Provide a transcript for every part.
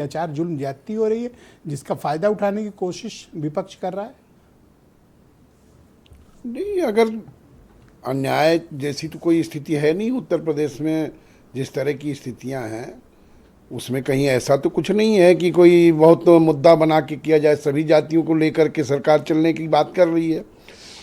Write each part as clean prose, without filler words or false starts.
अत्याचार जुल्म ज्यादती हो रही है जिसका फायदा उठाने की कोशिश विपक्ष कर रहा है। नहीं, अगर अन्याय जैसी तो कोई स्थिति है नहीं उत्तर प्रदेश में। जिस तरह की स्थितियां हैं उसमें कहीं ऐसा तो कुछ नहीं है कि कोई बहुत मुद्दा बना के किया जाए। सभी जातियों को लेकर के सरकार चलने की बात कर रही है,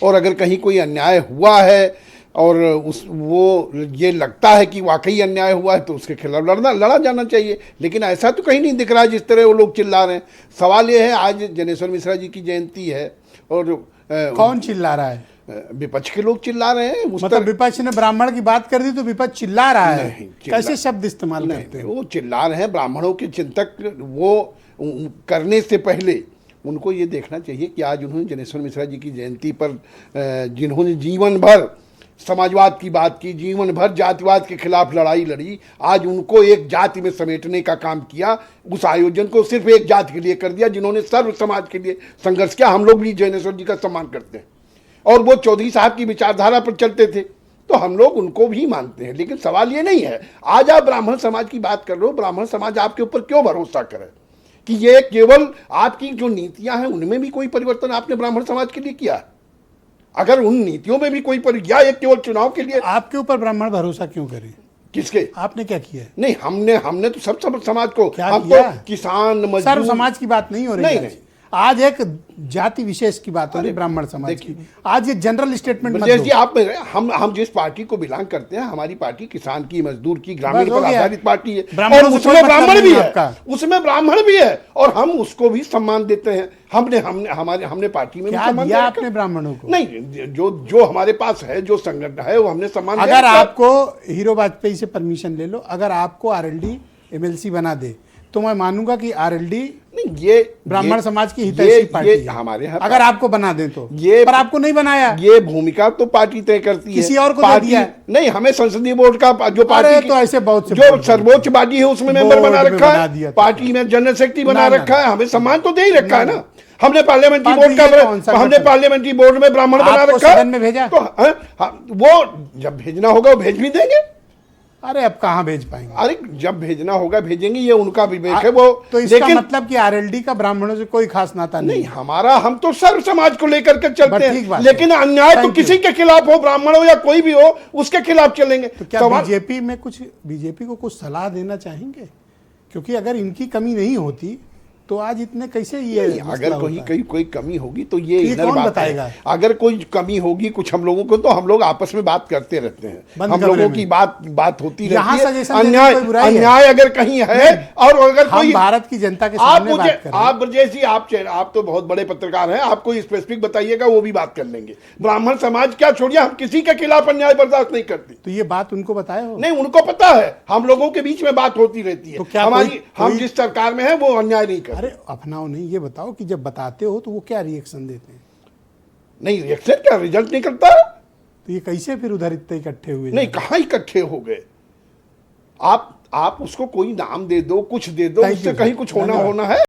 और अगर कहीं कोई अन्याय हुआ है और वो ये लगता है कि वाकई अन्याय हुआ है तो उसके खिलाफ लड़ा जाना चाहिए। लेकिन ऐसा तो कहीं नहीं दिख रहा है जिस तरह वो लोग चिल्ला रहे हैं। सवाल ये है, आज जनेश्वर मिश्रा जी की जयंती है और कौन चिल्ला रहा है? विपक्ष के लोग चिल्ला रहे हैं। मतलब विपक्ष ने ब्राह्मण की बात कर दी तो विपक्ष चिल्ला रहा है? कैसे शब्द इस्तेमाल करते हैं? वो चिल्ला रहे हैं। ब्राह्मणों के चिंतक वो करने से पहले उनको ये देखना चाहिए कि आज उन्होंने जनेश्वर मिश्रा जी की जयंती पर जिन्होंने जीवन भर समाजवाद की बात की, जीवन भर जातिवाद के खिलाफ लड़ाई लड़ी, आज उनको एक जाति में समेटने का काम किया। उस आयोजन को सिर्फ एक जाति के लिए कर दिया जिन्होंने सर्व समाज के लिए संघर्ष किया। हम लोग भी जनेश्वर जी का सम्मान करते हैं और वो चौधरी साहब की विचारधारा पर चलते थे तो हम लोग उनको भी मानते हैं। लेकिन सवाल ये नहीं है, आज आप ब्राह्मण समाज की बात कर रहे हो। ब्राह्मण समाज आपके ऊपर क्यों भरोसा करे कि ये केवल आपकी जो नीतियां हैं उनमें भी कोई परिवर्तन आपने ब्राह्मण समाज के लिए किया? अगर उन नीतियों में भी कोई या एक केवल चुनाव के लिए आपके ऊपर ब्राह्मण भरोसा क्यों करे? किसके? आपने क्या किया है? नहीं, हमने तो सब समाज को, हम किया? तो किसान मजदूर, सर्व समाज की बात नहीं हो रही है। आज एक जाति विशेष की बात हो रही है, ब्राह्मण समाज की। आज ये जनरल स्टेटमेंट मत दो। जी, आप हम जिस पार्टी को बिलोंग करते हैं, हमारी पार्टी किसान की, मजदूर की, ग्रामीण पर आधारित पार्टी है और उसमें ब्राह्मण भी है, उसमें ब्राह्मण भी है और हम उसको भी सम्मान देते हैं। हमने पार्टी में क्या दिया आपने ब्राह्मणों को? नहीं, जो हमारे पास है, जो संगठन है, वो हमने सम्मान। अगर आपको हीरो वाजपेयी से परमिशन ले लो, अगर आपको आरएलडी एमएलसी बना दे तो मैं मानूंगा कि आरएलडी ये ब्राह्मण समाज की हितैषी पार्टी है। हमारे यहाँ अगर आपको बना दे तो ये, पर आपको नहीं बनाया। ये भूमिका तो पार्टी तय करती है। किसी और को दे दिया? नहीं, हमें संसदीय बोर्ड का जो पार्टी तो ऐसे बहुत से जो सर्वोच्च बॉडी है उसमें मेंबर बना रखा है, पार्टी में जनरल सेक्रेटरी बना रखा है। हमें सम्मान तो दे ही रखा है ना। हमने पार्लियामेंट्री बोर्ड में ब्राह्मण बना रखा है में भेजा तो वो जब भेजना होगा वो भेज भी देंगे। अरे अब कहाँ भेज पाएंगे? अरे जब भेजना होगा भेजेंगे, ये उनका विवेक है। वो तो इसका मतलब कि आरएलडी का ब्राह्मणों से कोई खास नाता नहीं? हम तो सर्व समाज को लेकर के चलते हैं। लेकिन अन्याय तो किसी के खिलाफ हो, ब्राह्मण हो या कोई भी हो, उसके खिलाफ चलेंगे। तो क्या बीजेपी को कुछ सलाह देना चाहेंगे? क्योंकि अगर इनकी कमी नहीं होती तो आज इतने कैसे ये अगर कोई कमी होगी तो ये कौन बताएगा? अगर कोई कमी होगी कुछ हम लोगों को तो हम लोग आपस में बात करते रहते हैं। हम लोगों की बात होती रहती है। अन्याय अगर कहीं है और अगर कोई भारत की जनता के सामने बात कर रहे हैं। आप ब्रजेश जी, आप तो बहुत बड़े पत्रकार हैं, आप कोई स्पेसिफिक बताइएगा, वो भी बात कर लेंगे। ब्राह्मण समाज क्या छोड़िए, हम किसी के खिलाफ अन्याय बर्दाश्त नहीं करते। तो ये बात उनको बताया हो? नहीं, उनको पता है। हम लोगों के बीच में बात होती रहती है। हमारी हम जिस सरकार में है वो अन्याय नहीं करते। अरे अपनाओ नहीं, ये बताओ कि जब बताते हो तो वो क्या रिएक्शन देते हैं? नहीं, रिएक्शन क्या, रिजल्ट निकलता है। तो ये कैसे फिर उधर इतने इकट्ठे हुए? नहीं, कहाँ इकट्ठे हो गए? आप उसको कोई नाम दे दो, कुछ दे दो, उससे कहीं कुछ होना है।